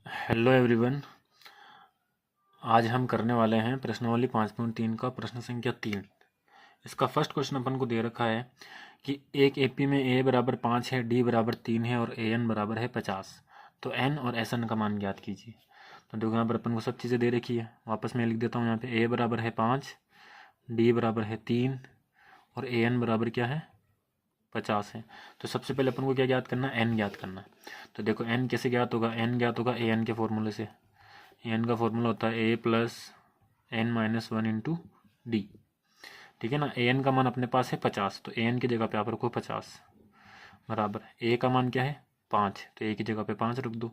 Hello everyone. आज हम करने वाले हैं प्रश्नावली 5.3 का प्रश्न संख्या 3। इसका फर्स्ट क्वेश्चन अपन को दे रखा है कि एक एपी में ए बराबर 5 है, डी बराबर 3 है और ए एन बराबर है 50। तो एन और एस एन का मान ज्ञात कीजिए। तो देखो यहाँ पर अपन को सब चीज़ें दे रखी है। वापस मैं लिख देता हूँ। यहाँ पे ए बराबर है 5, डी बराबर है 3 और ए एन बराबर क्या है 50 है। तो सबसे पहले अपन को क्या ज्ञात करना है, एन ज्ञात करना है। तो देखो एन कैसे ज्ञात होगा, एन ज्ञात होगा ए एन के फॉर्मूले से। एन का फॉर्मूला होता है a plus n minus one into d. ठीक है ना। ए एन का मान अपने पास है 50, तो ए एन की जगह पे आप रखो 50 बराबर ए का मान क्या है 5, तो ए की जगह पे 5 रख दो,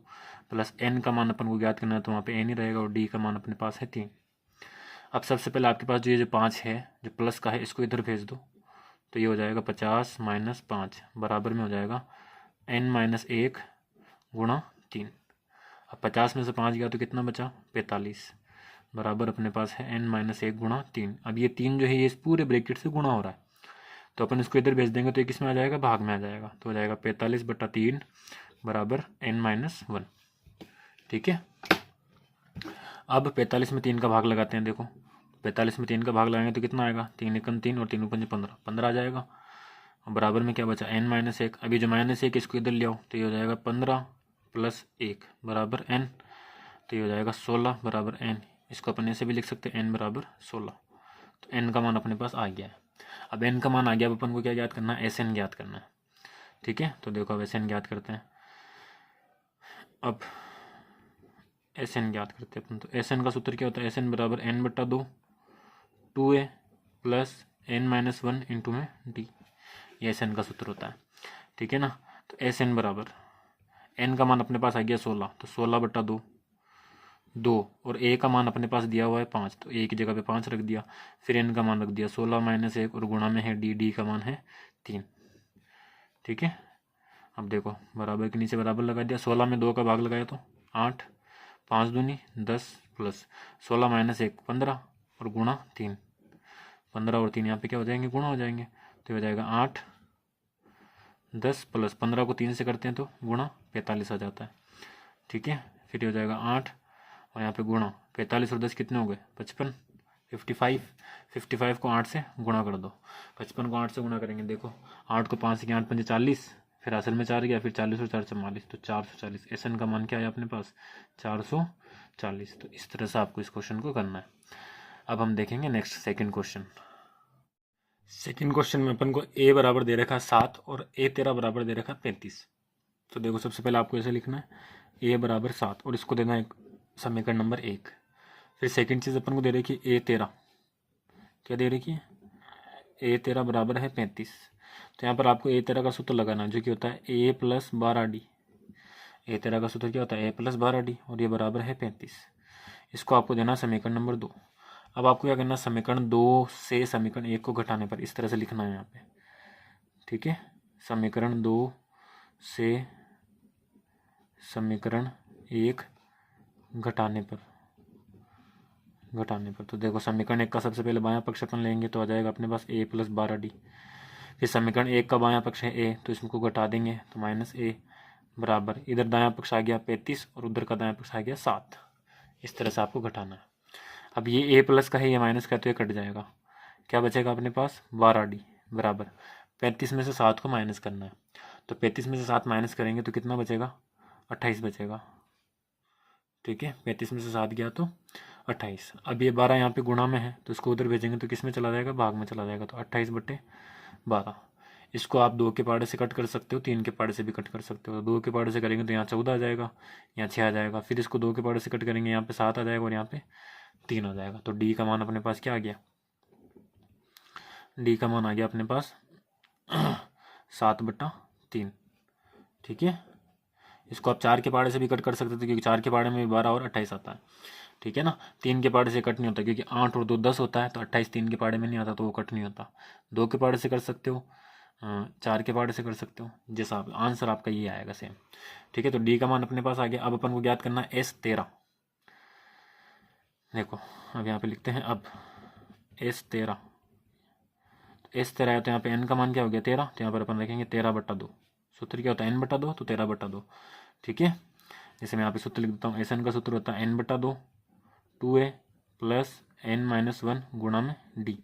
प्लस एन का मान अपन को ज्ञात करना है तो वहाँ पे एन ही रहेगा और डी का मान अपने पास है 3। अब सबसे पहले आपके पास जो ये जो 5 है जो प्लस का है इसको इधर भेज दो, तो ये हो जाएगा 50 माइनस 5 बराबर में हो जाएगा एन माइनस 1 गुणा 3। अब 50 में से 5 गया तो कितना बचा 45 बराबर अपने पास है n माइनस 1 गुणा 3। अब ये 3 जो है ये इस पूरे ब्रैकेट से गुणा हो रहा है, तो अपन इसको इधर भेज देंगे तो ये किस में आ जाएगा, भाग में आ जाएगा। तो हो जाएगा 45/3 बराबर n माइनस 1। ठीक है। अब 45 में 3 का भाग लगाते हैं। देखो 45 में 3 का भाग लगाएंगे तो कितना आएगा, 3 एकम 3 और 3 पंजे 15, 15 आ जाएगा। और बराबर में क्या बचा n माइनस 1। अभी जो माइनस 1 इसको इधर ले आओ तो ये हो जाएगा 15 प्लस 1 बराबर n, तो ये हो जाएगा 16 बराबर n। इसको अपन ऐसे भी लिख सकते हैं n बराबर 16। तो n का मान अपने पास आ गया है। अब n का मान आ गया, अब अपन को क्या ज्ञात करना है, एस एन ज्ञात करना है। ठीक है। तो देखो अब एस एन ज्ञात करते हैं। अब एस एन ज्ञात करते हैं अपन। तो एस एन का सूत्र क्या होता है, एस एन बराबर n बट्टा 2 2a plus n minus 1 into में डी। ये एस एन का सूत्र होता है। ठीक है ना। तो एस एन बराबर n का मान अपने पास आ गया 16, तो 16/2 2 और ए का मान अपने पास दिया हुआ है 5, तो ए की जगह पे 5 रख दिया। फिर एन का मान रख दिया 16 माइनस 1 और गुणा में है डी, डी का मान है 3। ठीक है। अब देखो बराबर के नीचे बराबर लगा दिया, 16 में 2 का भाग लगाया तो 8, 5 दूनी 10 प्लस 16 माइनस 1 15 और गुणा 3। 15 और 3 यहाँ पे क्या हो जाएंगे, गुणा हो जाएंगे। तो हो जाएगा 8 10 प्लस 15 को 3 से करते हैं तो गुणा 45 आ जाता है। ठीक है। फिर हो जाएगा 8 और यहाँ पे गुणा 45 और 10 कितने हो गए 55, 55। 55 को 8 से गुणा कर दो। 55 को 8 से गुणा करेंगे, देखो 8 को 5 से 8 पंजे 40, फिर असल में 4 गया, फिर 40 और 4 44, तो 440। एस एन का मान क्या है अपने पास 440। तो इस तरह से आपको इस क्वेश्चन को करना है। अब हम देखेंगे next second question. Second question में अपन को ए बराबर दे रखा है 7 और ए तेरा बराबर दे रखा है 35। तो देखो सबसे पहले आपको ऐसे लिखना है ए बराबर 7 और इसको देना है समीकरण नंबर 1। फिर सेकंड चीज़ अपन को दे रखी है ए तेरा, क्या दे रखी है ए तेरा बराबर है 35। तो यहाँ पर आपको ए तेरा का सूत्र लगाना है जो कि होता है ए प्लस 12 डी। ए तेरा का सूत्र क्या होता है ए प्लस 12 डी और ये बराबर है 35। इसको आपको देना समीकरण नंबर 2। अब आपको क्या करना है, समीकरण 2 से समीकरण 1 को घटाने पर इस तरह से लिखना है यहाँ पे। ठीक है। समीकरण 2 से समीकरण 1 घटाने पर तो देखो समीकरण 1 का सबसे पहले बायां पक्ष अपन लेंगे तो आ जाएगा अपने पास ए प्लस 12 डी। फिर समीकरण 1 का बायां पक्ष है ए, तो इसको घटा देंगे तो माइनस ए बराबर इधर दायां पक्ष आ गया 35 और उधर का दायां पक्ष आ गया 7। इस तरह से आपको घटाना है। अब ये ए प्लस का है, ये माइनस का है, तो ये कट जाएगा। क्या बचेगा अपने पास 12 डी बराबर 35 में से 7 को माइनस करना है। तो 35 में से 7 माइनस करेंगे तो कितना बचेगा 28 बचेगा। ठीक है। 35 में से 7 गया तो 28। अब ये 12 यहाँ पे गुणा में है तो इसको उधर भेजेंगे तो किस में चला जाएगा, भाग में चला जाएगा। तो 28/12। इसको आप 2 के पाड़े से कट कर सकते हो, 3 के पाड़े से भी कट कर सकते हो। 2 के पाड़े से करेंगे तो यहाँ 14 आ जाएगा, यहाँ 6 आ जाएगा। फिर इसको 2 के पाड़े से कट करेंगे, यहाँ पे 7 आ जाएगा और यहाँ पे 3 आ जाएगा। तो डी का मान अपने पास क्या आ गया, डी का मान आ गया अपने पास 7/3। ठीक है। इसको आप 4 के पाड़े से भी कट कर सकते थे क्योंकि 4 के पाड़े में 12 और 28 आता है। ठीक है ना। 3 के पाड़े से कट नहीं होता क्योंकि 8 और 2 10 होता है, तो 28 3 के पाड़े में नहीं आता तो वो कट नहीं होता। 2 के पाड़े से कर सकते हो, 4 के पाड़े से कर सकते हो, जैसा आप आंसर आपका ये आएगा सेम। ठीक है। तो डी का मान अपने पास आ गया। अब अपन को ज्ञात करना है S13। देखो अब यहाँ पे लिखते हैं अब S13। S13 है तो यहाँ पे n का मान क्या हो गया 13, तो यहाँ पर अपन रखेंगे 13/2। सूत्र क्या होता है n/2, तो 13/2। ठीक है। जैसे मैं यहाँ पे सूत्र लिख देता हूँ, एस एन का सूत्र होता है n/2 2a प्लस n-1 गुणा में d।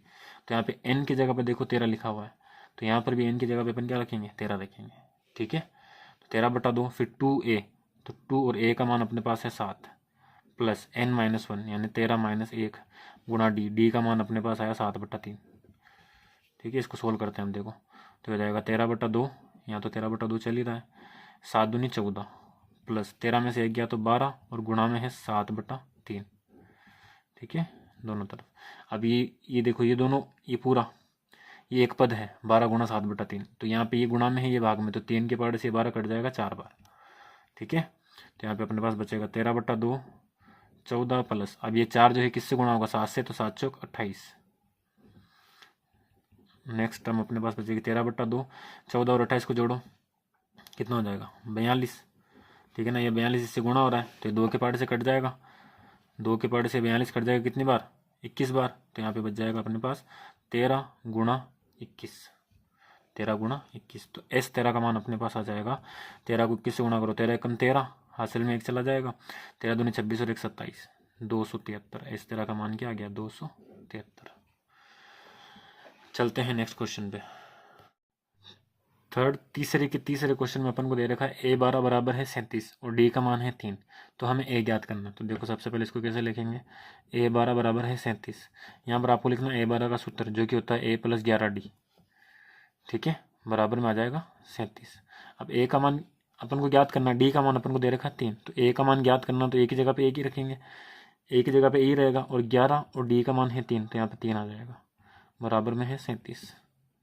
तो यहाँ पे n की जगह पे देखो 13 लिखा हुआ है, तो यहाँ पर भी n की जगह पे अपन क्या रखेंगे, 13 रखेंगे। ठीक है, तो 13/2 फिर 2a, तो 2 और a का मान अपने पास है 7 प्लस n-1 यानी 13 - 1 गुणा d का मान अपने पास आया 7/3। ठीक है, इसको सोल्व करते हैं हम, देखो तो हो जाएगा 13/2, यहाँ तो 13/2 चल ही रहा है, 7 दूनी 14 प्लस 13 में से 1 गया तो 12 और गुणा में है 7/3। ठीक है, दोनों तरफ। अब ये देखो, ये दोनों, ये पूरा ये एक पद है 12 गुणा 7/3, तो यहाँ पे ये गुणा में है, ये भाग में, तो 3 के पार्ट से 12 कट जाएगा 4 बार। ठीक है, तो यहाँ पे अपने पास बचेगा 13/2 14 प्लस, अब ये 4 जो है किससे गुणा होगा, 7 से, तो 7 चौक 28। नेक्स्ट टर्म अपने पास बचेगी 13/2 14 और 28 को जोड़ो, कितना हो जाएगा 42। ठीक है ना, ये 42 इससे गुणा हो रहा है, तो ये 2 के पार्ट से कट जाएगा, 2 के पार्ट से 42 कट जाएगा कितनी बार, 21 बार। तो यहाँ पे बच जाएगा अपने पास 13 गुणा 21, 13 गुणा 21। तो एस 13 का मान अपने पास आ जाएगा, 13 को 21 से गुणा करो, 13 कम 13, हासिल में 1 चला जाएगा, 13 दूनी 26 और 1 27, 273। एस 13 का मान क्या आ गया, 273। चलते हैं नेक्स्ट क्वेश्चन पे। तीसरे क्वेश्चन में अपन को दे रखा है a12 बराबर है 37 और d का मान है 3, तो हमें a ज्ञात करना। तो देखो सबसे पहले इसको कैसे लिखेंगे, a12 बराबर है 37, यहाँ पर आपको लिखना a12 का सूत्र जो कि होता है a + 11d। ठीक है, बराबर में आ जाएगा 37। अब a का मान अपन को ज्ञात करना, d का मान अपन को दे रखा है 3, तो a का मान ज्ञात करना, तो a की जगह पे 1 ही रखेंगे, a की जगह पे a रहेगा, और 11 और d का मान है 3, तो यहाँ पे 3 आ जाएगा, बराबर में है 37।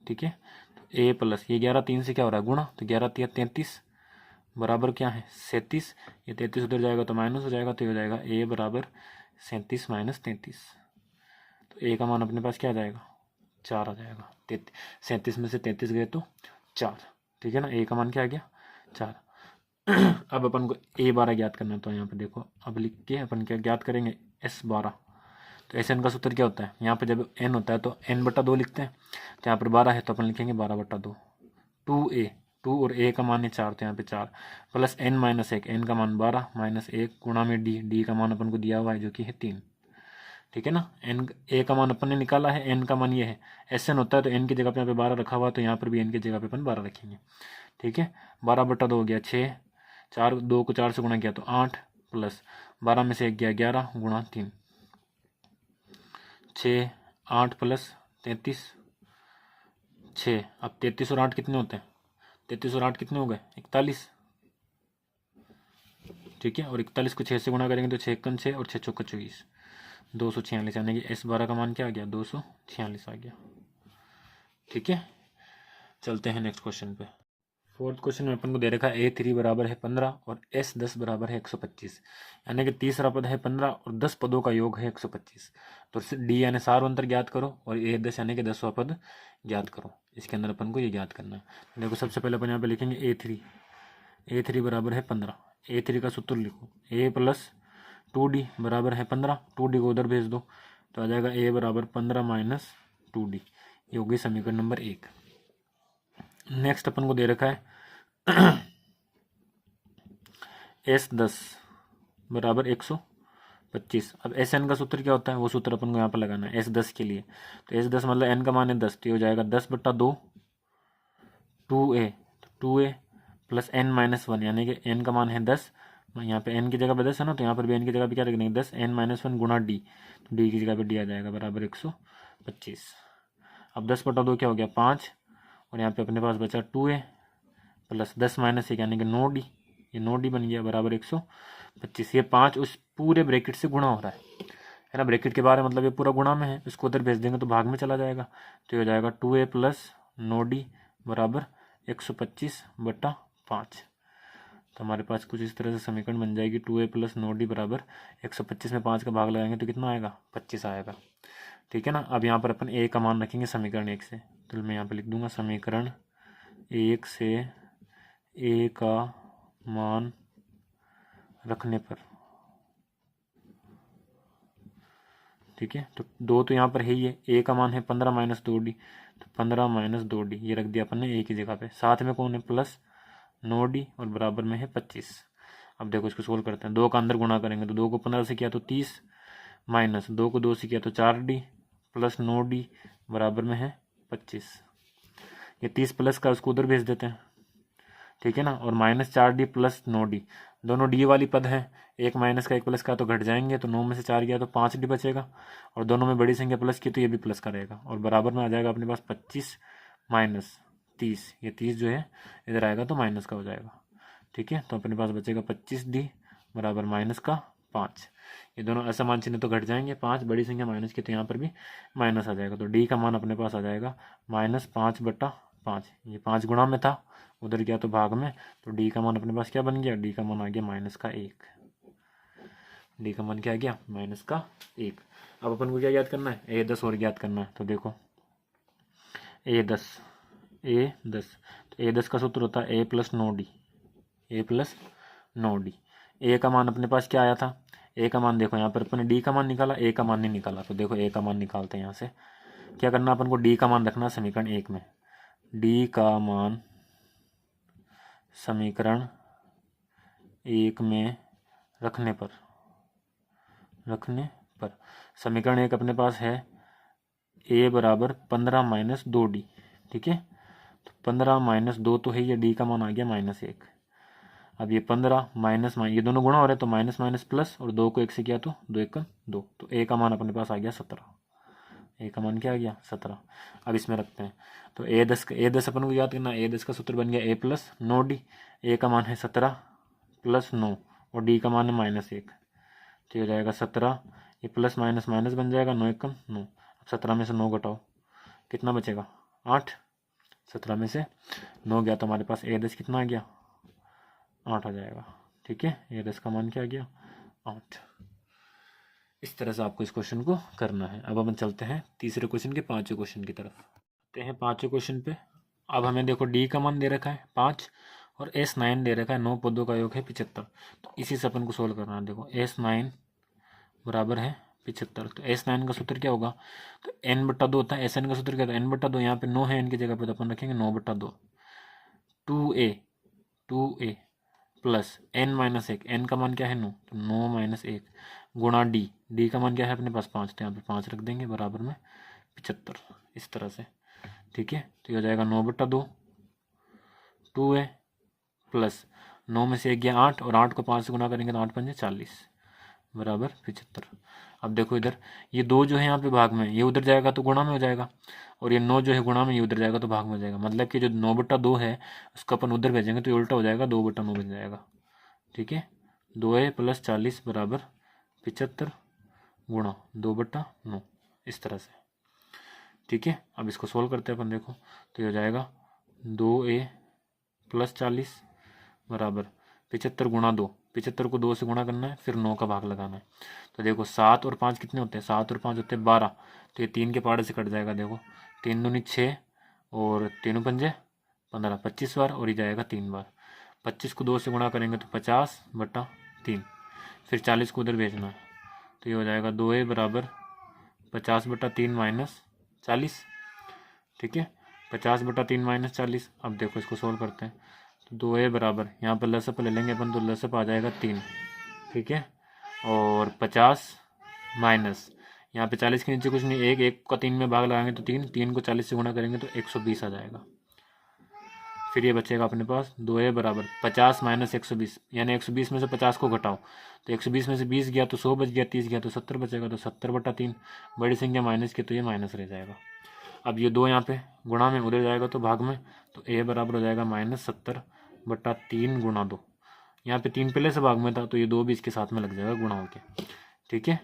ठीक है, ए प्लस ये 11 3 से क्या हो रहा है गुणा, तो 11 × 33 बराबर क्या है 37, ये 33 उधर जाएगा तो माइनस हो जाएगा, तो ये हो जाएगा ए बराबर 37 - 33। तो ए का मान अपने पास क्या आ जाएगा 4 आ जाएगा, 37 में से 33 गए तो 4। ठीक है ना, ए का मान क्या आ गया 4। अब अपन को a12 ज्ञात करना है, तो यहाँ पे देखो अब लिख के अपन क्या ज्ञात करेंगे s12। तो एस एन का सूत्र क्या होता है, यहाँ पे जब n होता है तो n/2 लिखते हैं, तो यहाँ पर 12 है तो अपन लिखेंगे 12/2। 2a, 2 और a का मान है 4, तो यहाँ पे 4 प्लस n-1, n का मान 12 - 1 गुणा में d का मान अपन को दिया हुआ है जो कि है 3। ठीक है ना, a का मान अपन ने निकाला है, n का मान ये है, Sn होता है तो n की जगह पे यहाँ पे 12 रखा हुआ, तो यहाँ पर भी n की जगह पे अपन 12 रखेंगे। ठीक है, 12/2 हो गया 6, 4 2 को 4 से गुणा किया तो 8 प्लस 12 में से 1 गया 11 गुणा 3, 6 8 प्लस 33 6। अब 33 और 8 कितने होते हैं, 33 और 8 कितने हो गए 41। ठीक है, और 41 को 6 से गुणा करेंगे तो 6 × 6 और 6 × 24, 246, यानी कि s12 का मान क्या आ गया 246 आ गया। ठीक है, चलते हैं नेक्स्ट क्वेश्चन पे। फोर्थ क्वेश्चन में अपन को दे रखा है a3 बराबर है 15 और s10 बराबर है 125, यानी कि तीसरा पद है 15 और 10 पदों का योग है 125। तो d यानी सार्वंतर ज्ञात करो और a10 यानी कि 10वां पद ज्ञात करो। इसके अंदर अपन को ये ज्ञात करना है। देखो सबसे पहले अपन यहाँ पे लिखेंगे a3 बराबर है 15, a3 का सूत्र लिखो a + 2d बराबर है 15, 2d को उधर भेज दो तो आ जाएगा a बराबर 15 - 2d, ये होगी समीकरण नंबर 1। नेक्स्ट अपन को दे रखा है s10 बराबर 125। अब Sn का सूत्र क्या होता है, वो सूत्र अपन को यहाँ पर लगाना है s10 के लिए। तो s10 मतलब n का मान है 10, तो ये हो जाएगा 10/2 2a, तो 2a प्लस n-1, यानी कि n का मान है 10, यहाँ पे n की जगह पे 10 है ना, तो यहाँ पर भी n की जगह पे क्या रखेंगे 10 n-1 गुणा d, तो d की जगह पे d आ जाएगा बराबर 125। अब 10/2 क्या हो गया 5, और यहाँ पे अपने पास बचा 2a प्लस 10 - 1 यानी कि 9d, ये 9d बन गया बराबर 125। ये 5 उस पूरे ब्रैकेट से गुणा हो रहा है ना, ब्रैकेट के बारे मतलब ये पूरा गुणा में है, इसको उधर भेज देंगे तो भाग में चला जाएगा, तो ये हो जाएगा 2a प्लस 9d बराबर 125/5। तो हमारे पास कुछ इस तरह से समीकरण बन जाएगी, 2a प्लस 9d बराबर 125 में 5 का भाग लगाएंगे तो कितना आएगा 25 आएगा। ठीक है ना, अब यहाँ पर अपन a का मान रखेंगे समीकरण 1 से, तो मैं यहाँ पर लिख दूंगा समीकरण 1 से a का मान रखने पर। ठीक है, तो 2 तो यहाँ पर है ही है, a का मान है 15 - 2d, तो 15 - 2d ये रख दिया अपन ने a की जगह पे, साथ में कौन है प्लस 9d और बराबर में है 25। अब देखो इसको सोल्व करते हैं। 2 का अंदर गुणा करेंगे तो 2 को 15 से किया तो 30 माइनस 2 को 2 से किया तो 4D प्लस 9D बराबर में है 25। ये 30 प्लस का उसको उधर भेज देते हैं, ठीक है ना। और माइनस 4D प्लस 9D, दोनों डी वाली पद है, एक माइनस का एक प्लस का तो घट जाएंगे, तो 9 में से 4 गया तो 5D बचेगा। और दोनों में बड़ी संख्या प्लस की तो ये भी प्लस का रहेगा और बराबर में आ जाएगा अपने पास 25 माइनस 30। ये 30 जो है इधर आएगा तो माइनस का हो जाएगा, ठीक है। तो अपने पास बचेगा 25D बराबर माइनस का 5। ये दोनों असमान चिन्ह तो घट जाएंगे, 5 बड़ी संख्या माइनस की तो यहाँ पर भी माइनस आ जाएगा। तो डी का मान अपने पास आ जाएगा -5/5। ये 5 गुणा में था, उधर गया तो भाग में, तो डी का मान अपने पास क्या बन गया, डी का मान आ गया -1। डी का मान क्या आ गया -1। अब अपन को क्या याद करना है, A10 और ज्ञात करना है। तो देखो A10 तो A10 का सूत्र होता है A + 9D। ए का मान अपने पास क्या आया था, ए का मान देखो यहाँ पर अपन ने डी का मान निकाला, ए का मान नहीं निकाला। तो देखो ए का मान निकालते हैं। यहाँ से क्या करना अपन को, डी का मान रखना समीकरण 1 में। डी का मान समीकरण 1 में रखने पर समीकरण 1 अपने पास है ए बराबर 15 - 2D, ठीक है। तो 15 - 2 तो है, ये डी का मान आ गया -1। अब ये 15 माइनस ये दोनों गुणा हो रहे हैं तो माइनस माइनस प्लस, और 2 को 1 से किया तो 2 × 2, तो ए का मान अपने पास आ गया 17। ए का मान क्या आ गया 17। अब इसमें रखते हैं तो A10 अपन को याद करना, A10 का सूत्र बन गया A + 9D। ए का मान है 17 + 9 और डी का मान है -1, तो हो जाएगा 17। ये प्लस माइनस माइनस बन जाएगा, 9 × 9। अब 17 में से 9 घटाओ, कितना बचेगा 8। 17 में से 9 गया तो हमारे पास A10 कितना आ गया 8 आ जाएगा, ठीक है। A10 का मान क्या आ गया 8। इस तरह से आपको इस क्वेश्चन को करना है। अब अपन चलते हैं तीसरे क्वेश्चन के 5वें क्वेश्चन की तरफ। आते हैं 5वें क्वेश्चन पे। अब हमें देखो डी का मान दे रखा है 5 और S9 दे रखा है 9 पदों का योग है 75। तो इसी से अपन को सोल्व करना है। देखो S9 बराबर है 75, तो S9 का सूत्र क्या होगा, तो n/2 होता है। Sn का सूत्र क्या होता है n/2। यहाँ पे 9 है, n की जगह पे तो अपन रखेंगे 9/2। 2a प्लस n-1, n का मान क्या है 9, तो 9 - 1 गुणा डी का मान क्या है अपने पास 5, तो यहाँ पे 5 रख देंगे बराबर में 75। इस तरह से, ठीक है। तो ये हो जाएगा 9/2 2a प्लस 9 में से 1 गया 8 और 8 को 5 से गुणा करेंगे तो 8 × 5 = 40 बराबर 75। अब देखो इधर ये 2 जो है यहाँ पे भाग में, ये उधर जाएगा तो गुणा में हो जाएगा, और ये 9 जो है गुणा में, ये उधर जाएगा तो भाग में हो जाएगा। मतलब कि जो 9/2 है उसको अपन उधर भेजेंगे तो ये उल्टा हो जाएगा, 2/9 बन जाएगा, ठीक है। 2a + 40 बराबर 75 गुणा 2/9, इस तरह से, ठीक है। अब इसको सोल्व करते हैं अपन। देखो तो ये हो जाएगा 2a + 40 बराबर 75 गुणा 2, 75 को 2 से गुणा करना है, फिर 9 का भाग लगाना है। तो देखो 7 और 5 कितने होते हैं, 7 और 5 होते हैं 12, तो ये 3 के पाड़े से कट जाएगा। देखो 3 दूनी 6 और 3 पंजे 15, 25 बार, और ये जाएगा 3 बार। 25 को 2 से गुणा करेंगे तो 50/3, फिर 40 को उधर भेजना है, तो ये हो जाएगा 2a बराबर 50/3 - 40, ठीक है। 50/3 - 40। अब देखो इसको सोल्व करते हैं तो 2a बराबर, यहाँ पर लसअप ले लेंगे अपन तो लसअप आ जाएगा 3, ठीक है। और 50 माइनस यहाँ पे 40 के नीचे कुछ नहीं, 1 का 3 में भाग लगाएंगे तो 3 को 40 से गुणा करेंगे तो 120 आ जाएगा। फिर ये बचेगा अपने पास 2a बराबर 50 - 120, यानी 120 में से 50 को घटाओ तो 120 में से 20 गया तो 100 बच गया, 30 गया तो 70 बचेगा, तो 70/3 बड़ी संख्या माइनस की तो ये माइनस रह जाएगा। अब ये 2 यहाँ पे गुणा में, उधर जाएगा तो भाग में, तो a बराबर हो जाएगा -70/3 गुणा 2। यहाँ पे 3 पहले से भाग में था तो ये 2 भी इसके साथ में लग जाएगा गुणा होके, ठीक है।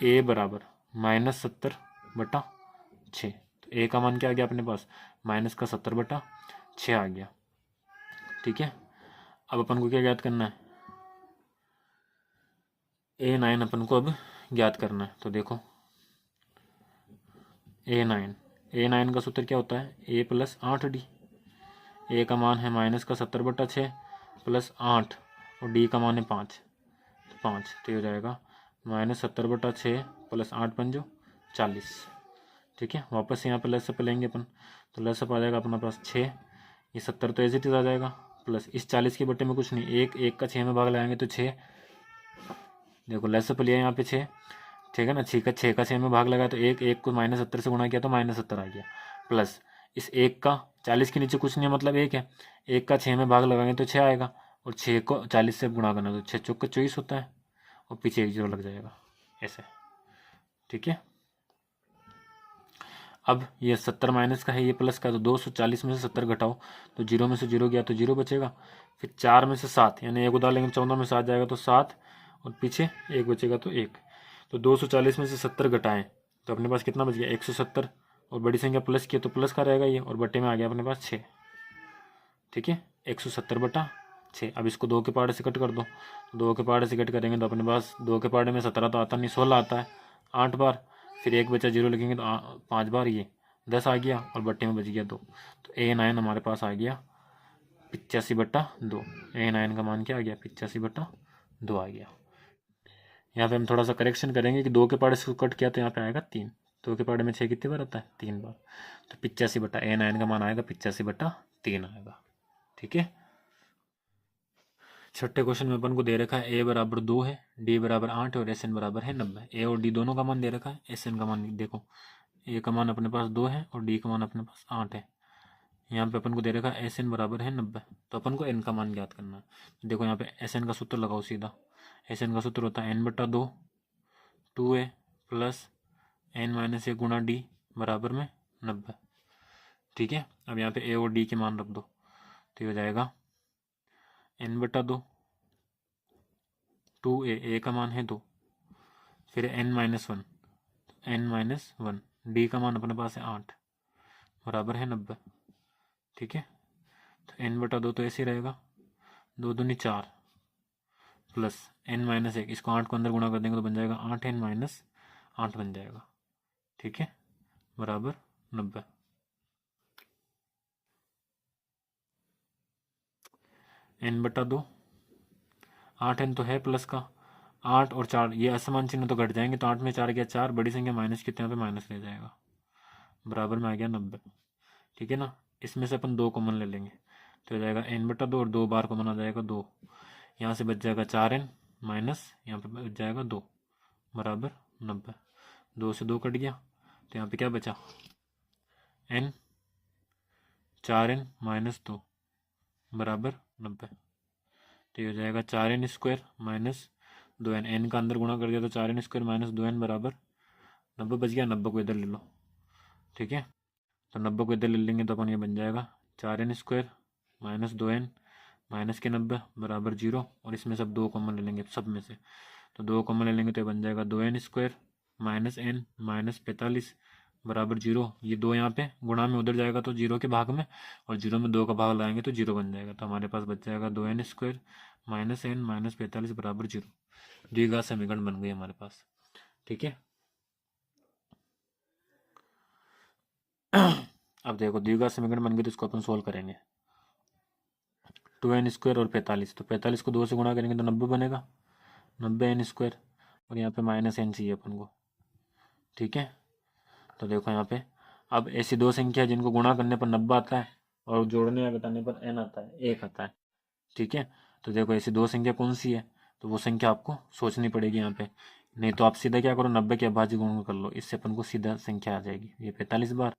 a बराबर -70/6, तो a का मान क्या आ गया अपने पास -70/6 आ गया, ठीक है। अब अपन को क्या ज्ञात करना है, A9 अपन को अब ज्ञात करना है। तो देखो A9 का सूत्र क्या होता है a + 8D। a का मान है -70/6 प्लस 8 और d का मान है 5, तो 5, तो ये हो जाएगा -70/6 प्लस 8 × 5 = 40, ठीक है। वापस यहाँ पर लसअप लेंगे अपन तो लसअप आ जाएगा अपना पास 6, ये 70 तो एज इट इज आ जाएगा, प्लस इस 40 के बटे में कुछ नहीं, एक का 6 में भाग लगाएंगे तो 6, देखो लेस पर लिया यहाँ पे 6, ठीक है ना, 6 का 6 में भाग लगा तो एक को -70 से गुणा किया तो -70 आ गया, प्लस इस एक का 40 के नीचे कुछ नहीं मतलब एक है, एक का 6 में भाग लगाएंगे तो 6 आएगा, और 6 को 40 से गुणा करना तो 6 चौक 24 होता है, और पीछे एक जीरो लग जाएगा ऐसे, ठीक है। अब ये 70 माइनस का है, ये प्लस का, तो 240 में से 70 घटाओ तो 0 में से 0 गया तो 0 बचेगा, फिर 4 में से 7 यानी एक उधार लेंगे 14 में 7 जाएगा तो 7, और पीछे एक बचेगा तो 1, तो 240 में से 70 घटाएं तो अपने पास कितना बच गया 170, और बड़ी संख्या प्लस की तो प्लस का रहेगा ये, और बटे में आ गया अपने पास 6, ठीक है, 170 बटा 6। अब इसको 2 के पहाड़े से कट कर दो, तो 2 के पहाड़े से कट करेंगे तो अपने पास 2 के पहाड़े में 17 तो आता नहीं, 16 आता है 8 बार, फिर एक बचा 0 लिखेंगे तो 5 बार, ये 10 आ गया, और बट्टे में बच गया 2, तो A9 हमारे पास आ गया 85/2। A9 का मान क्या आ गया 85/2 आ गया। यहाँ पे हम थोड़ा सा करेक्शन करेंगे कि 2 के पहाड़े से कट किया तो यहाँ पे आएगा 3, 2 के पहाड़े में 6 कितनी बार आता है 3 बार, तो 85/A9 का मान आएगा 85/3 आएगा, ठीक है। छठे क्वेश्चन में अपन को दे रखा है a बराबर 2 है, d बराबर 8 है और SN बराबर है 90। a और d दोनों का मान दे रखा है, SN का मान देखो, a का मान अपने पास 2 है और d का मान अपने पास 8 है। यहाँ पे अपन को दे रखा है SN बराबर है 90, तो अपन को n का मान ज्ञात करना है। देखो यहाँ पे SN का सूत्र लगाओ सीधा, SN का सूत्र होता है n/2 2a प्लस n-1 गुणा d बराबर में 90, ठीक है। अब यहाँ पे a और d के मान रख दो, तो ये हो जाएगा n/2 2a का मान है 2, फिर n-1 n-1 d का मान अपने पास है 8 बराबर है 90, ठीक है। तो n/2 तो ऐसे ही रहेगा, 2 दूनी 4 प्लस n-1, इसको 8 को अंदर गुणा कर देंगे तो बन जाएगा 8n-8 बन जाएगा, ठीक है, बराबर 90। n/2 8n तो है प्लस का, 8 और 4 ये असमान चिन्ह तो घट जाएंगे, तो 8 में 4 गया 4, बड़ी संख्या माइनस कितने पे माइनस ले जाएगा, बराबर में आ गया 90, ठीक है ना। इसमें से अपन 2 कॉमन ले लेंगे तो हो जाएगा n/2 और 2 बार कॉमन आ जाएगा 2, यहाँ से बच जाएगा 4n माइनस यहाँ पे बच जाएगा 2 बराबर 90, 2 से 2 कट गया तो यहाँ पे क्या बचा n 4n माइनस 2 बराबर 90, तो ये हो जाएगा 4n² माइनस 2n, n का अंदर गुणा कर दिया तो 4n² माइनस 2n बराबर 90 बच गया, 90 को इधर ले लो, ठीक है। तो 90 को इधर ले लेंगे तो अपन ये बन जाएगा 4n² माइनस 2n माइनस के 90 बराबर 0, और इसमें सब 2 कॉमन ले लेंगे सब में से, तो 2 कॉमन ले लेंगे तो ये बन जाएगा 2n² माइनस n माइनस 45 बराबर 0, ये 2 यहाँ पे गुणा में उधर जाएगा तो 0 के भाग में, और 0 में 2 का भाग लगाएंगे तो 0 बन जाएगा, तो हमारे पास बच जाएगा 2n² माइनस n माइनस 45 बराबर 0। द्विघात समीकरण बन गई हमारे पास, ठीक है। अब देखो द्विघात समीकरण बन गई तो इसको अपन सोल्व करेंगे, 2n² और 45, तो 45 को 2 से गुणा करेंगे तो 90 बनेगा, 90n², और यहाँ पे माइनस n चाहिए अपन को, ठीक है। तो देखो यहाँ पे अब ऐसी 2 संख्या जिनको गुणा करने पर 90 आता है और जोड़ने या घटाने पर n आता है 1 आता है, ठीक है। तो देखो ऐसी 2 संख्या कौन सी है, तो वो संख्या आपको सोचनी पड़ेगी यहाँ पे, नहीं तो आप सीधा क्या करो 90 के अभाज्य गुण कर लो, इससे अपन को सीधा संख्या आ जाएगी, ये 45 बार,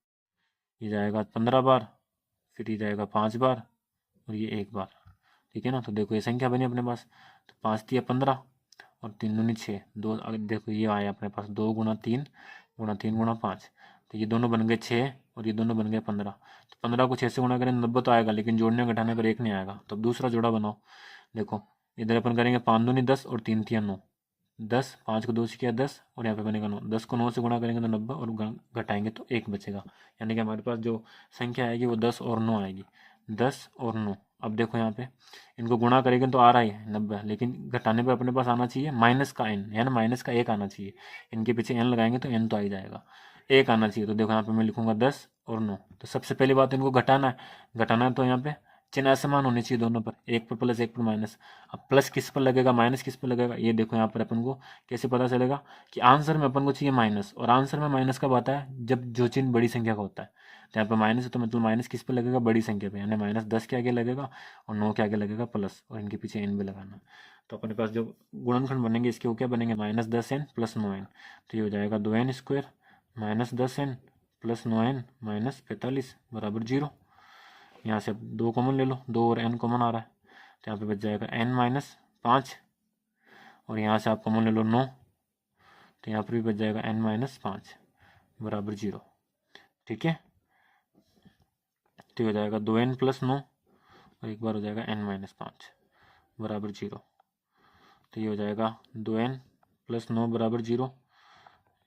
ये जाएगा 15 बार, फिर ये जाएगा 5 बार और ये 1 बार, ठीक है ना। तो देखो ये संख्या बनी अपने पास, तो 5 × 15 और 3 दूनी 6, 2 देखो ये आया अपने पास 2 × 3 × 5, तो ये दोनों बन गए 6 और ये दोनों बन गए 15, तो 15 को 6 से गुणा करें 90 तो आएगा, लेकिन जोड़ने घटाने पर 1 नहीं आएगा, तो अब दूसरा जोड़ा बनाओ। देखो इधर अपन करेंगे 5 दूनी 10 और 3 × 9 10, 5 को 2 से किया 10 और यहाँ पे बनेगा 9, 10 को 9 से गुणा करेंगे तो 90 और घटाएंगे तो 1 बचेगा, यानी कि हमारे पास जो संख्या आएगी वो 10 और 9 आएगी, 10 और 9। अब देखो यहाँ पे इनको गुणा करेंगे तो आ रहा है 90, लेकिन घटाने पर अपने पास आना चाहिए माइनस का n, यानी माइनस का 1 आना चाहिए, इनके पीछे n लगाएंगे तो n तो आ ही जाएगा, 1 आना चाहिए। तो देखो यहाँ पे मैं लिखूंगा 10 और 9, तो सबसे पहली बात इनको घटाना है तो यहाँ पे चिन्ह असमान होने चाहिए दोनों पर, एक पर प्लस एक पर माइनस। अब प्लस किस पर लगेगा माइनस किस पर लगेगा, ये देखो यहाँ पर अपन को कैसे पता चलेगा कि आंसर में अपन को चाहिए माइनस, और आंसर में माइनस कब आता है जब जो चिन्ह बड़ी संख्या का होता है, तो यहाँ पे माइनस है तो मतलब माइनस किस पे लगेगा, बड़ी संख्या पे, यानी -10 के आगे लगेगा और 9 के आगे लगेगा प्लस, और इनके पीछे n भी लगाना। तो अपने पास जो गुणनखंड बनेंगे इसके वो क्या बनेंगे, -10n + 9n। तो ये हो जाएगा 2n² -10n + 9n -45 बराबर 0। यहाँ से अब 2 कॉमन ले लो, 2 और n कॉमन आ रहा है, तो यहाँ पे बच जाएगा n - 5, और यहाँ से आप कॉमन ले लो 9, तो यहाँ पर भी बच जाएगा n - 5 बराबर 0। ठीक है, तो हो जाएगा 2n + 9 और एक बार हो जाएगा n - 5 बराबर 0। तो ये हो जाएगा 2n + 9 बराबर 0,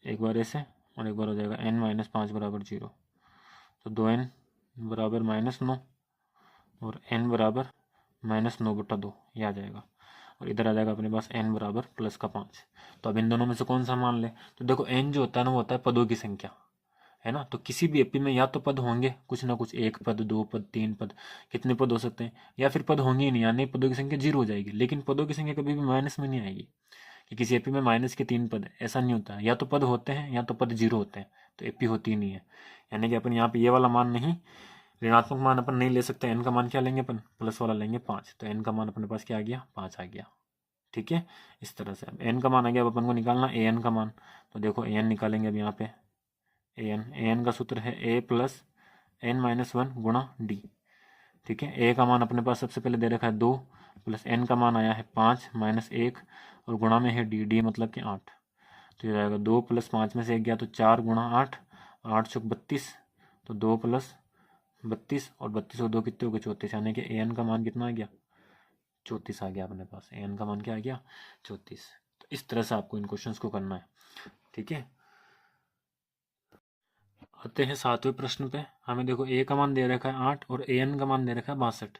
एक बार ऐसे, और एक बार हो जाएगा n - 5 बराबर 0। तो 2n बराबर -9 और n बराबर -9/2 ये आ जाएगा, और इधर आ जाएगा अपने पास n बराबर +5। तो अब इन दोनों में से कौन सा मान ले, तो देखो n जो होता है ना वो होता है पदों की संख्या, है ना। तो किसी भी एपी में या तो पद होंगे कुछ ना कुछ, 1 पद, 2 पद, 3 पद, कितने पद हो सकते हैं, या फिर पद होंगे ही नहीं, यानी पदों की संख्या 0 हो जाएगी। लेकिन पदों की संख्या कभी भी माइनस में नहीं आएगी कि किसी एपी में माइनस के 3 पद, ऐसा नहीं होता। या तो पद होते हैं या तो पद 0 होते हैं, तो एपी होती ही नहीं है। यानी कि अपन यहाँ पे ये वाला मान नहीं, ऋणात्मक मान अपन नहीं ले सकते। एन का मान क्या लेंगे अपन, प्लस वाला लेंगे 5, तो एन का मान अपने पास क्या आ गया, 5 आ गया। ठीक है, इस तरह से अब एन का मान आ गया। अब अपन को निकालना ए एन का मान, तो देखो ए एन निकालेंगे अब यहाँ पे। ए एन का सूत्र है a + n - 1 गुणा डी। ठीक है, ए का मान अपने पास सबसे पहले दे रखा है 2, प्लस एन का मान आया है 5 - 1, और गुणा में है डी मतलब कि 8। तो ये जाएगा 2 + 5 में से 1 गया तो 4 × 8, 8 × 32, तो 2 + 32, और 32 और 2 कितने हो गए, 34। यानी कि ए एन का मान कितना आ गया, 34 आ गया अपने पास। ए एन का मान क्या आ गया, 34। तो इस तरह से आपको इन क्वेश्चंस को करना है। ठीक है, आते हैं 7वें प्रश्न पे। हमें देखो ए का मान दे रखा है 8 और ए एन का मान दे रखा है 62।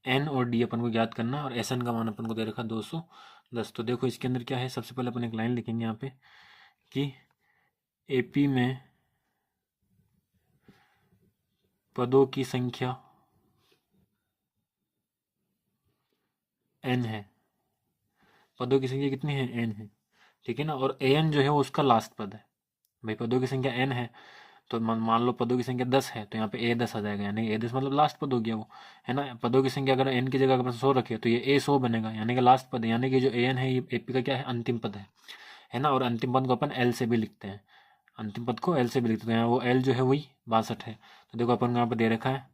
एन और डी अपन को ज्ञात करना है, और एस एन का मान अपन को दे रखा है 210। तो देखो इसके अंदर क्या है, सबसे पहले अपन एक लाइन लिखेंगे यहाँ पे कि एपी में पदों की संख्या n है। पदों की संख्या कितनी है, n है। ठीक है ना, और ए एन जो है वो उसका लास्ट पद है। भाई पदों की संख्या n है, तो मान लो पदों की संख्या 10 है, तो यहाँ पे a10 आ जाएगा, यानी a10 मतलब लास्ट पद हो गया वो, है ना। पदों की संख्या अगर n की जगह अगर 100 रखे तो ये a100 बनेगा, यानी कि लास्ट पद है। यानी कि जो an है ये एपी का क्या है, अंतिम पद है ना। और अंतिम पद को अपन l से भी लिखते हैं, अंतिम पद को l से भी लिखते हैं। यहाँ वो l जो है वही 62 है। तो देखो अपन यहाँ पे दे रखा है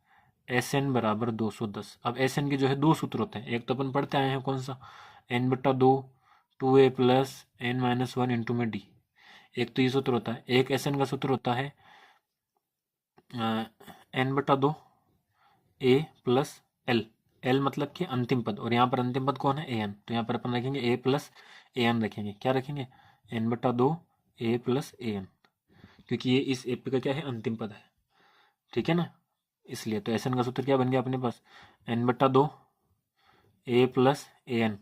SN बराबर 210। अब SN के जो है दो सूत्र होते हैं, एक तो अपन पढ़ते आए हैं कौन सा, n/2 2a + n - 1 इंटू में डी। एक तो ये सूत्र होता है, एक SN का सूत्र होता है n/2 a + l। l मतलब कि अंतिम पद, और यहाँ पर अंतिम पद कौन है, an। तो यहाँ पर अपन रखेंगे a + an रखेंगे, क्या रखेंगे, n/2 a + an, क्योंकि ये इस एपी का क्या है, अंतिम पद है। ठीक है ना, इसलिए तो SN का सूत्र क्या बन गया अपने पास, n/2 a + an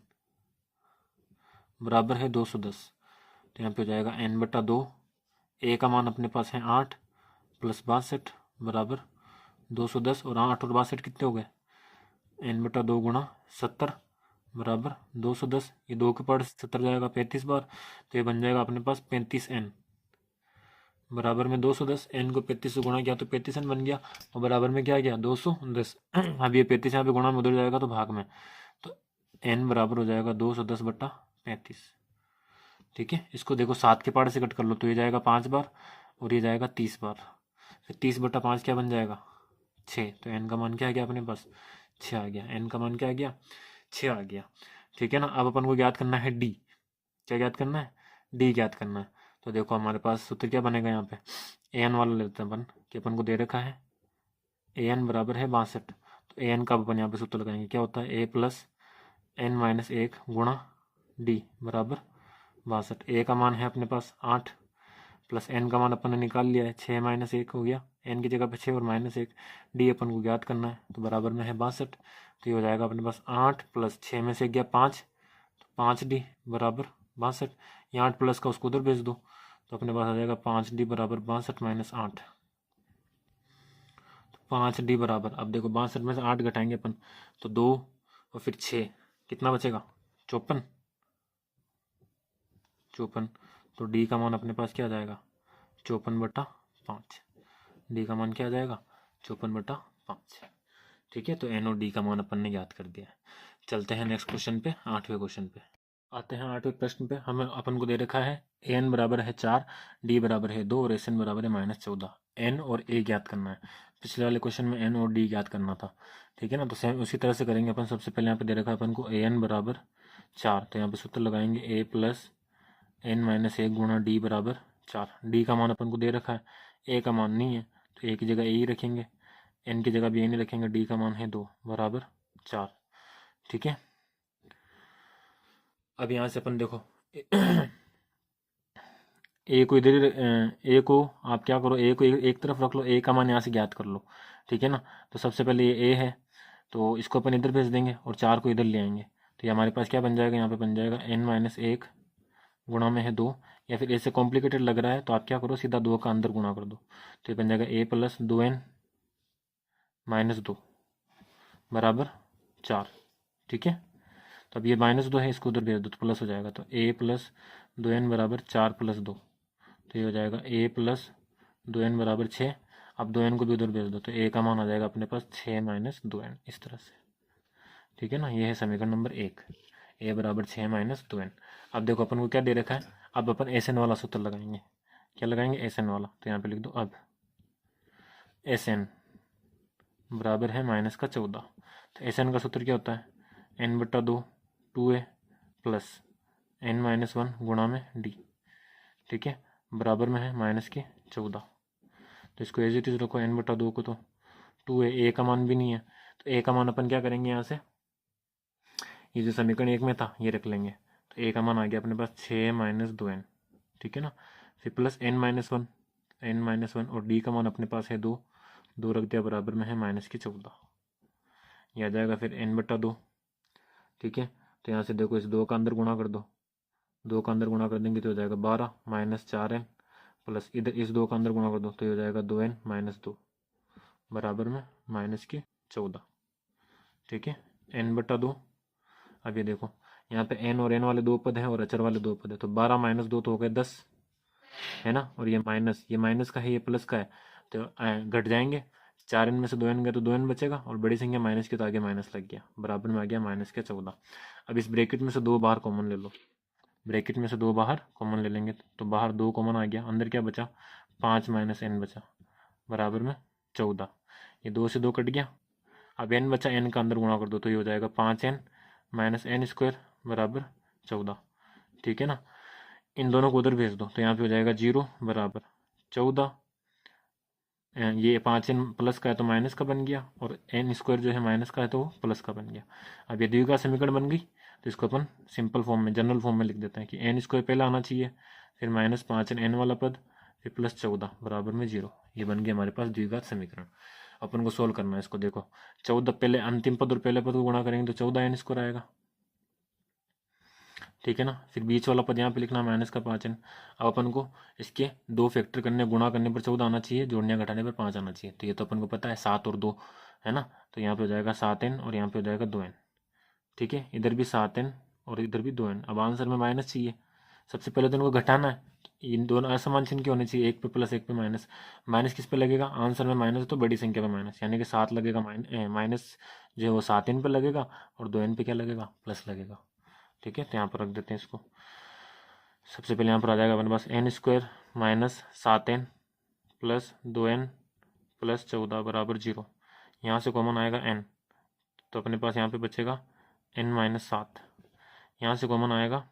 बराबर है 210। तो यहाँ पे हो जाएगा n/2, a का मान अपने पास है 8 + 62 बराबर 210, और 8 और 62 कितने हो गए, n/2 × 70 बराबर 210। ये 2 के पास 70 जाएगा 35 बार, तो ये बन जाएगा अपने पास 35n बराबर में 210। n को 35 से गुणा किया तो 35n बन गया, और बराबर में क्या गया, 210। अब ये 35 यहाँ पे गुणा में उधर जाएगा तो भाग में, तो n बराबर हो जाएगा 210/35। ठीक है, इसको देखो 7 के पार्ट से कट कर लो, तो ये जाएगा 5 बार और ये जाएगा 30 बार। फिर 30/5 क्या बन जाएगा, 6। तो n का मान क्या आ गया अपने पास, 6 आ गया। n का मान क्या आ गया, 6 आ गया। ठीक है ना, अब अपन को ज्ञात करना है डी। क्या ज्ञात करना है, डी ज्ञात करना है। तो देखो हमारे पास सूत्र क्या बनेगा यहाँ पे, ए एन वाला लेते हैं अपन, कि अपन को दे रखा है ए एन बराबर है 62। तो ए एन का अपन यहाँ पे सूत्र लगाएंगे, क्या होता है, a + n - 1 गुणा डी बराबर 62। ए का मान है अपने पास 8, प्लस एन का मान अपन ने निकाल लिया है 6 - 1 हो गया, एन की जगह पे 6 और -1, डी अपन को ज्ञात करना है, तो बराबर में है 62। तो ये हो जाएगा अपने पास 8 + 6 में से गया 5, तो 5D बराबर 62। ये 8 प्लस का उसको उधर भेज दो, तो अपने पास आ जाएगा 5D बराबर 62 - 8। तो 5D बराबर, अब देखो 62 में से 8 घटाएंगे अपन, तो 2 और फिर 6, कितना बचेगा, 54। तो डी का मान अपने पास क्या आ जाएगा, 54/5। डी का मान क्या आ जाएगा 54/5। ठीक है, तो एन और डी का मान अपन ने याद कर दिया है। चलते हैं नेक्स्ट क्वेश्चन पे, 8वें क्वेश्चन पे आते हैं। 8वें प्रश्न पे हमें अपन को दे रखा है ए एन बराबर है 4, डी बराबर है 2 और एस एन बराबर है -14। एन और ए ज्ञात करना है। पिछले वाले क्वेश्चन में एन और डी ज्ञात करना था। ठीक है ना, तो सेम उसी तरह से करेंगे अपन। सबसे पहले यहाँ पे दे रखा है अपन को ए एन बराबर 4, तो यहाँ पे सूत्र लगाएंगे ए प्लस एन माइनस 1 गुणा डी बराबर 4। डी का मान अपन को दे रखा है, ए का मान नहीं है तो ए की जगह ए ही रखेंगे, एन की जगह भी एन ही रखेंगे। डी का मान है 2 बराबर 4। ठीक है, अब यहाँ से अपन देखो ए को इधर ए को आप क्या करो, ए को एक तरफ रख लो, ए का मान यहाँ से ज्ञात कर लो। ठीक है ना, तो सबसे पहले ये ए है तो इसको अपन इधर भेज देंगे और 4 को इधर ले आएंगे। तो ये हमारे पास क्या बन जाएगा, यहाँ पे बन जाएगा n-1 गुणा में है 2, या फिर ऐसे कॉम्प्लिकेटेड लग रहा है तो आप क्या करो सीधा 2 का अंदर गुणा कर दो। तो ये बन जाएगा a प्लस 2n माइनस 2 बराबर 4। ठीक है, तो अब ये -2 है, इसको उधर भेज दो तो प्लस हो जाएगा। तो a प्लस 2n बराबर 4 प्लस 2, तो ये हो जाएगा a प्लस 2n बराबर 6। अब 2n को भी उधर भेज दो तो a का मान आ जाएगा अपने पास 6 माइनस 2n, इस तरह से। ठीक है ना, ये है समीकरण नंबर 1, a बराबर 6 माइनस 2n। अब देखो अपन को क्या दे रखा है, अब अपन एस एन वाला सूत्र लगाएंगे। क्या लगाएंगे, एस एन वाला। तो यहाँ पे लिख दो अब एस एन बराबर है -14। तो एस एन का सूत्र क्या होता है, n/2 2a प्लस n-1 गुणा में d। ठीक है, बराबर में है -14। तो इसको एज इट इज रखो, n/2 को तो 2a, a का मान भी नहीं है तो a का मान अपन क्या करेंगे, यहाँ से ये जो समीकरण 1 में था ये रख लेंगे। तो a का मान आ गया अपने पास 6 माइनस 2n। ठीक है ना, फिर प्लस n-1 और d का मान अपने पास है 2 रख दिया, बराबर में है -14। यह आ जाएगा फिर n/2। ठीक है, तो यहाँ से देखो इस 2 का अंदर गुणा कर दो, 2 का अंदर गुणा कर देंगे तो हो जाएगा 12 माइनस 4n प्लस इधर इस 2 का अंदर गुणा कर दो तो ये हो जाएगा 2n माइनस 2 बराबर में -14। ठीक है, n/2। अब ये देखो यहाँ पे n और n वाले 2 पद हैं और अचर वाले 2 पद है, तो 12 माइनस 2 तो हो गए 10 है ना, और ये माइनस का है, ये प्लस का है तो घट जाएंगे। 4n में से 2n गया तो 2n बचेगा और बड़ी संख्या माइनस की तो आगे माइनस लग गया, बराबर में आ गया -14। अब इस ब्रैकेट में से 2 बाहर कॉमन ले लो, ब्रैकेट में से 2 बाहर कॉमन ले लेंगे तो बाहर 2 कॉमन आ गया, अंदर क्या बचा 5 माइनस n बचा, बराबर में 14। ये 2 से 2 कट गया, अब n बचा, n का अंदर गुणा कर दो तो ये हो जाएगा 5n माइनस n स्क्वायर बराबर 14। ठीक है ना, इन दोनों को उधर भेज दो तो यहाँ पे हो जाएगा 0 बराबर 14। ये 5n प्लस का है तो माइनस का बन गया और n स्क्वायर जो है माइनस का है तो वो प्लस का बन गया। अब ये द्विघात समीकरण बन गई तो इसको अपन सिंपल फॉर्म में, जनरल फॉर्म में लिख देते हैं कि n स्क्वायर पहले आना चाहिए, फिर -5n वाला पद, फिर प्लस 14 बराबर में 0। ये बन गया हमारे पास द्विघात समीकरण। अपन को सोल्व करना है इसको। देखो 14 पहले अंतिम पद और पहले पद को गुणा करेंगे तो 14n स्क्वायर आएगा। ठीक है ना, फिर बीच वाला पद यहाँ पे लिखना -5n। अब अपन को इसके 2 फैक्टर करने, गुणा करने पर 14 आना चाहिए, जोड़ने घटाने पर 5 आना चाहिए। तो ये तो अपन को पता है 7 और 2 है ना, तो यहाँ पे हो जाएगा 7n और यहाँ पे हो जाएगा 2n। ठीक है, इधर भी 7n और इधर भी 2n। अब आंसर में माइनस चाहिए, सबसे पहले तो इनको घटाना है। इन दोनों असमान चिन्ह के होने चाहिए, एक पे प्लस एक पे माइनस। माइनस किस पे लगेगा, आंसर में माइनस तो बड़ी संख्या पे माइनस, यानी कि 7 लगेगा, माइनस जो है वो 7n पे लगेगा और 2n पे क्या लगेगा, प्लस लगेगा। ठीक है, तो यहाँ पर रख देते हैं इसको। सबसे पहले यहाँ पर आ जाएगा अपने पास n square minus 7n plus 2n plus 14 बराबर 0। यहाँ से कॉमन आएगा n, तो अपने पास यहाँ पे बचेगा n माइनस 7। यहाँ से कॉमन आएगा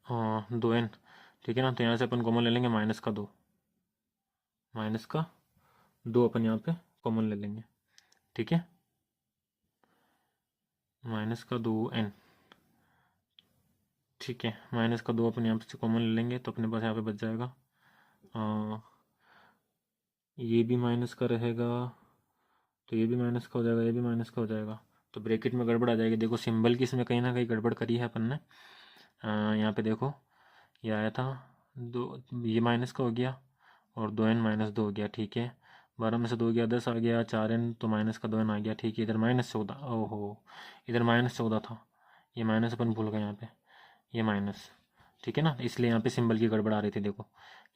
2n। ठीक है ना, तो यहाँ से अपन कॉमन ले लेंगे -2, -2 अपन यहाँ पे कॉमन ले लेंगे। ठीक है, -2n। ठीक है, -2 अपन यहाँ पे कॉमन ले लेंगे तो अपने पास यहाँ पे बच जाएगा ये भी माइनस का रहेगा तो ये भी माइनस का हो जाएगा, ये भी माइनस का हो जाएगा, तो ब्रैकेट में गड़बड़ आ जाएगी। देखो सिंबल की इसमें कहीं ना कहीं गड़बड़ करी है अपन ने। यहाँ पे देखो ये आया था 2, ये माइनस का हो गया और 2n -2 हो गया। ठीक है, 12 में से 2 गया 10 आ गया, 4n तो माइनस का 2n आ गया। ठीक है, इधर -14, ओहो इधर -14 था, ये माइनस अपन भूल गए यहाँ पे, ये माइनस। ठीक है ना, इसलिए यहाँ पे सिंबल की गड़बड़ आ रही थी। देखो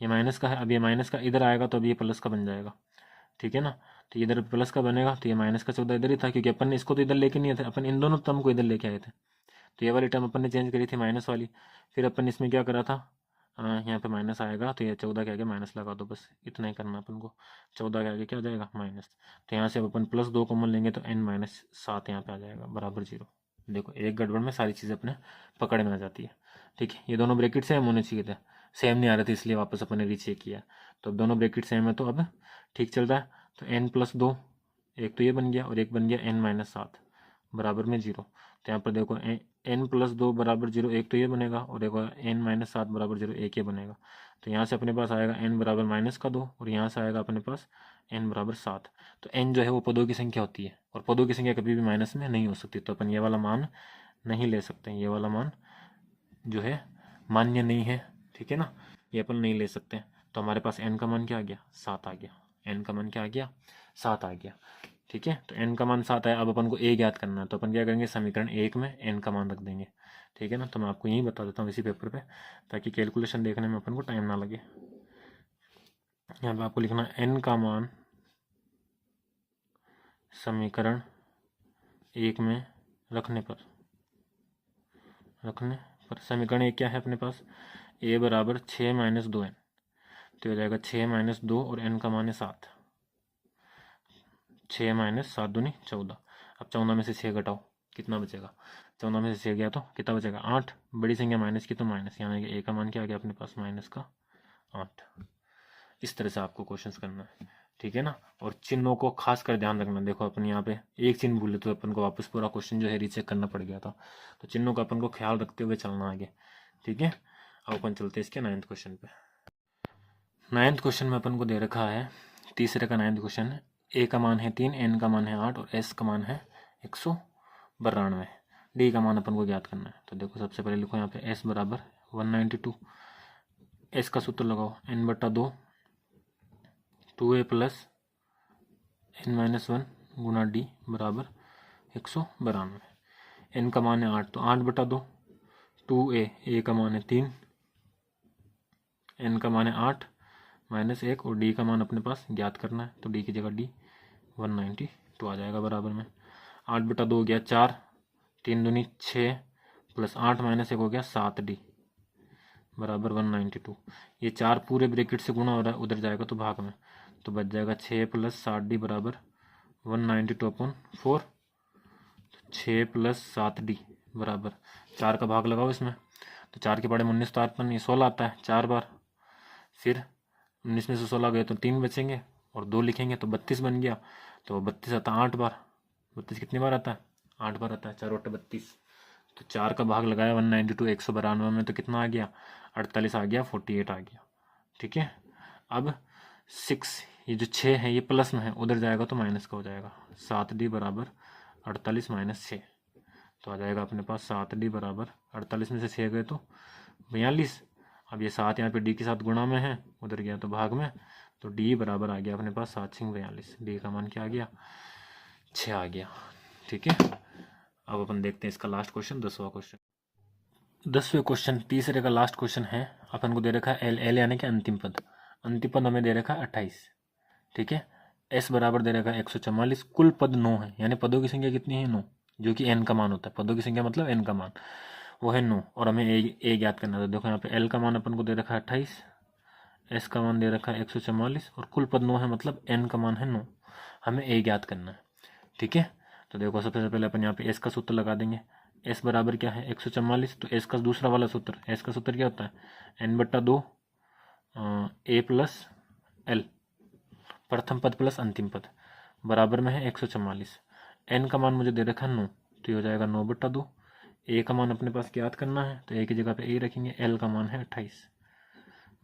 ये माइनस का है, अब ये माइनस का इधर आएगा तो अब ये प्लस का बन जाएगा, ठीक है ना। तो इधर प्लस का बनेगा, तो ये माइनस का 14 इधर ही था, क्योंकि अपन ने इसको तो इधर लेके नहीं आए थे, अपन इन दोनों टर्म को इधर लेके आए थे। तो ये वाली टर्म अपन ने चेंज करी थी माइनस वाली, फिर अपन इसमें क्या करा था, यहाँ पे माइनस आएगा तो ये 14 के आगे माइनस लगा दो, बस इतना ही करना अपन को। 14 के आगे क्या आ जाएगा, माइनस। तो यहाँ से अब अपन +2 कॉमन लेंगे तो n-7 यहाँ पे आ जाएगा बराबर 0। देखो एक गड़बड़ में सारी चीज़ें अपने पकड़ में आ जाती है, ठीक है। ये दोनों ब्रैकेट सेम होने चाहिए थे, सेम नहीं आ रहे थे, इसलिए वापस अपन ने रीचेक किया। तो अब दोनों ब्रैकेट सेम है तो अब ठीक चल रहा है। तो n+2, एक तो ये बन गया और एक बन गया n-7 बराबर में 0। तो यहाँ पर देखो n+2 बराबर 0, एक तो ये बनेगा और देखो n-7 बराबर 0, एक ये बनेगा। तो यहाँ से अपने पास आएगा n बराबर -2 और यहाँ से आएगा अपने पास n बराबर 7। तो n जो है वो पदों की संख्या होती है और पदों की संख्या कभी भी माइनस में नहीं हो सकती, तो अपन ये वाला मान नहीं ले सकते, ये वाला मान जो है मान्य नहीं है, ठीक है ना, ये अपन नहीं ले सकते। तो हमारे पास n का मान क्या आ गया, 7 आ गया, n का मान क्या आ गया, 7 आ गया, ठीक है। तो n का मान 7 है, अब अपन को a ज्ञात करना है, तो अपन क्या करेंगे, समीकरण 1 में n का मान रख देंगे, ठीक है ना। तो मैं आपको यही बता देता हूँ इसी पेपर पे, ताकि कैलकुलेशन देखने में अपन को टाइम ना लगे। यहाँ पे आपको लिखना है n का मान समीकरण 1 में रखने पर समीकरण 1 क्या है अपने पास, a बराबर 6 - 2n, तो हो जाएगा 6 - 2 और n का मान है 7, 6 - 7 दूनी 14। अब 14 में से 6 घटाओ, कितना बचेगा, 14 में से 6 गया तो कितना बचेगा, 8। बड़ी संख्या माइनस की तो माइनस, यानी कि a का मान क्या आ गया अपने पास, -8। इस तरह से आपको क्वेश्चंस करना है, ठीक है ना। और चिन्हों को खास कर ध्यान रखना, देखो अपन यहाँ पे एक चिन्ह भूले तो अपन को वापस पूरा क्वेश्चन जो है रीचेक करना पड़ गया था, तो चिन्हों का अपन को ख्याल रखते हुए चलना आगे, ठीक है। अब अपन चलते हैं इसके 9th क्वेश्चन पे। 9th क्वेश्चन में अपन को दे रखा है, तीसरे का 9th क्वेश्चन है, a का मान है 3, n का मान है 8 और s का मान है 192, d का मान अपन को ज्ञात करना है। तो देखो सबसे पहले लिखो यहाँ पे s बराबर 192, s का सूत्र लगाओ n/2 2a + n-1 गुना d बराबर 192। n का मान है 8, तो 8/2 2a, a का मान है 3, n का मान है 8 - 1 और d का मान अपने पास ज्ञात करना है, तो d की जगह d 192 आ जाएगा बराबर में। 8/2 हो गया 4, 3 दूनी 6 + 8 - 1 हो गया 7d बराबर 192। ये 4 पूरे ब्रैकेट से गुणा हो रहा है, उधर जाएगा तो भाग में, तो बच जाएगा 6 + 7d बराबर 192/4, 6 + 7d बराबर 4 का भाग लगाओ इसमें, तो 4 के पड़े 19 तो 16 आता है 4 बार, फिर 19 में से 16 गए तो 3 बचेंगे और 2 लिखेंगे तो 32 बन गया, तो 32 आता है 8 बार, 32 कितनी बार आता है, 8 बार आता है, 4 × 32, तो 4 का भाग लगाया 192 192 में, तो कितना आ गया, 48 आ गया, 48 आ गया, ठीक है। अब 6, ये जो 6 है ये प्लस में है, उधर जाएगा तो माइनस का हो जाएगा, 7d बराबर 48 - 6, तो आ जाएगा अपने पास 7d बराबर 48 में से 6 गए तो 42। अब ये 7 यहाँ पे d के साथ गुणा में है, उधर गया तो भाग में, तो d बराबर आ गया अपने पास 7 × 6 = 42, d का मान क्या आ गया, 6 आ गया, ठीक है। अब अपन देखते हैं इसका लास्ट क्वेश्चन, 10वां क्वेश्चन। 10वें क्वेश्चन, तीसरे का लास्ट क्वेश्चन है, अपन को दे रखा है एल यानी कि अंतिम पद हमें दे रखा है 28, ठीक है। s बराबर दे रखा है 144, कुल पद 9 है, यानी पदों की संख्या कितनी है, 9, जो कि n का मान होता है, पदों की संख्या मतलब n का मान वो है 9, और हमें a ज्ञात करना था। देखो यहाँ पे l का मान अपन को दे रखा है 28, s का मान दे रखा है 144 और कुल पद 9 है, मतलब n का मान है 9, हमें a ज्ञात करना है, ठीक है। तो देखो सबसे पहले अपन यहाँ पे s का सूत्र लगा देंगे, s बराबर क्या है 144, तो s का दूसरा वाला सूत्र, s का सूत्र क्या होता है, n/2 a + l, प्रथम पद प्लस अंतिम पद, बराबर में है 144। n का मान मुझे दे रखा है 9, तो ये हो जाएगा 9/2, a का मान अपने पास ज्ञात करना है, तो a की जगह पे a रखेंगे, l का मान है 28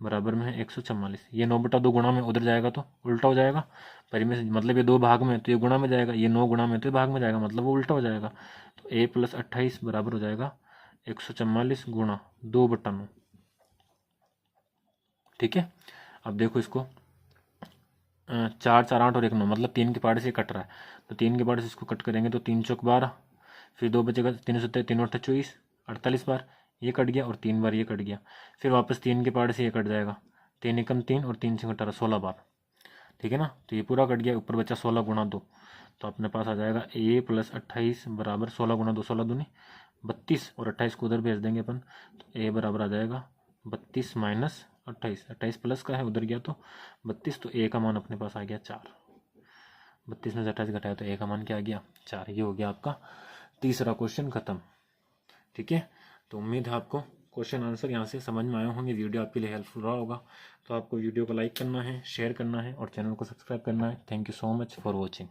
बराबर में है 144। ये 9/2 गुणा में उधर जाएगा तो उल्टा हो जाएगा, परिमेय से मतलब ये 2 भाग में तो ये गुणा में जाएगा, ये 9 गुणा में तो ये भाग में जाएगा, मतलब वो उल्टा हो जाएगा, तो a + 28 बराबर हो जाएगा 144 गुणा 2/9, ठीक है। अब देखो इसको 4 4 8 और 1 9, मतलब 3 के पार्ट से कट रहा है, तो 3 के पार्ट से इसको कट करेंगे तो 3 चौक 12, फिर 2 बचेगा, 3 7 3 8 24, 48 बार ये कट गया और 3 बार ये कट गया, फिर वापस 3 के पार्ट से ये कट जाएगा, 3 एकम 3 और 3 छः 18, 16 बार, ठीक है ना। तो ये पूरा कट गया, ऊपर बचा 16 गुणा 2, तो अपने पास आ जाएगा a + 28 बराबर 16 गुणा 2, 16 दूनी 32 और 28 को उधर भेज देंगे अपन, तो a बराबर आ जाएगा 32 माइनस 28, 28 प्लस का है उधर गया तो 32, तो a का मान अपने पास आ गया 4। 32 में से 28 घटाया तो a का मान क्या आ गया 4। ये हो गया आपका तीसरा क्वेश्चन खत्म, ठीक है। तो उम्मीद है आपको क्वेश्चन आंसर यहाँ से समझ में आए होंगे, वीडियो आपके लिए हेल्पफुल रहा होगा। तो आपको वीडियो को लाइक करना है, शेयर करना है और चैनल को सब्सक्राइब करना है। Thank you so much for watching.